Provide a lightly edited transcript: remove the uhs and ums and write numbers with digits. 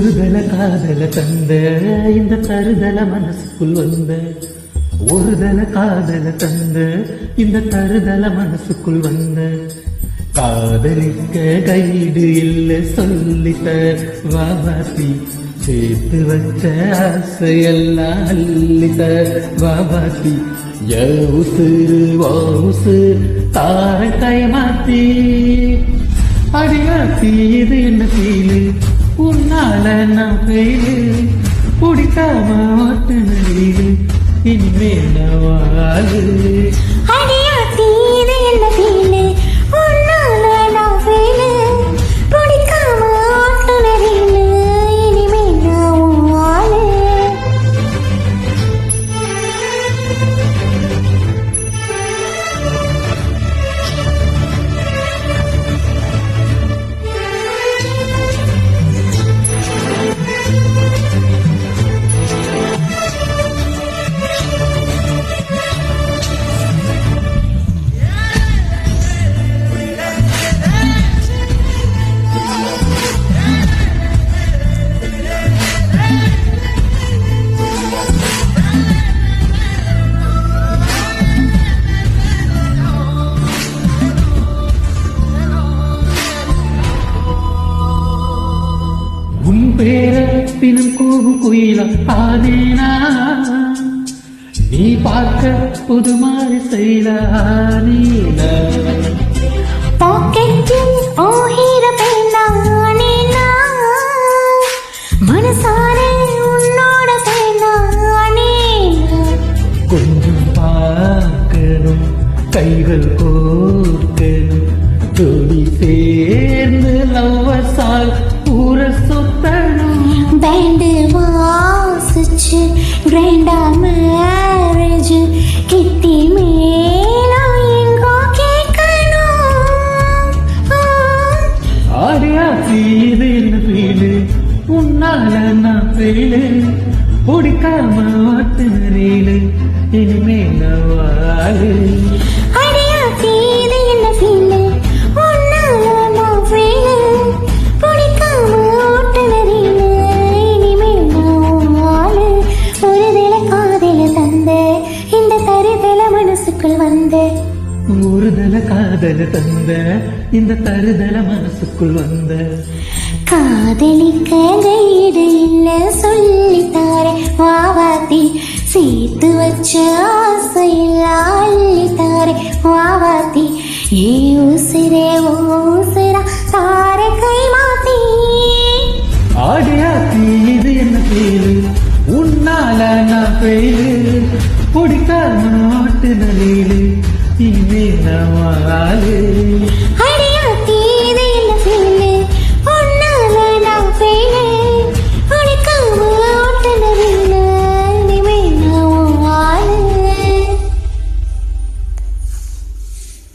ஒருதல காதல தந்த இந்த தருதல மனசுக்குள் வந்த ஒருதல காதல தந்த இந்த தருதல மனசுக்குள் வந்த காதலிக்க கைடு இல்ல சொல்லித்த வாபாத்தி சேர்த்து வச்ச ஆசையெல்லாம் அள்ளித்த வாபாத்தி உசுறு வாசு தார கைமாத்தி அடியாத்தி இது என்ன ஃபீலு உன்னால நான் ஃபெயிலு பிடிக்காம ஓட்டு நடிகை இனிமே நான் வாழு அடியாத்தி இது என்ன ஃபீலு உன்னால நான் ஃபெயிலு பிடிக்காம ஓட்டு நடிகை இனிமே நான் வாழு உன் பேரத்தினும் கூவு குயிலம் ஆனேனா நீ பார்க்க புது மாறி செய்யல பாக்கெட்டில் ஓஹிர பெண்ணானேனா மனசாரே உன்னோட பெண்ணானேனா கொஞ்சம் பார்க்கணும் கைகள் கோர்க்கணும் தொடி சேர்ந்து லவ்வசால் ஊர சுத்தணும் பேண்டு வாசிச்சு கிராண்டா மேரேஜ் கிட்டி மேலும் எங்கோ கேட்கணும் ஆடியாத்தி இது என்ன ஃபீலு உன்னால நான் ஃபெயிலு பிடிக்காம ஓட்டு ரீலு இனிமே நான் வாழு அடியாத்தி இது என்ன ஃபீலு உன்னால நான் ஃபீலு பிடிக்காம ஓட்டுனரில இனிமே நான் வாழு ஒருதல காதல தந்த இந்த தருதல மனசுக்குள் வந்த ஒருதல காதல தந்த இந்த தருதல மனசுக்குள் வந்த காதலிக்க கைடு இல்ல சொல்லித்தார வாவாத்தி சேர்த்து வச்ச ஆசையில் அள்ளித்தார வாவாத்தி ஏ உசிரே ஊசிரா தார கை மாத்தி ஆடியாத்தி இது என்ன ஃபீலு உன்னால நான் ஃபெயிலு பிடிக்காம ஓட்டு ரீலு இனிமே நான் வாழு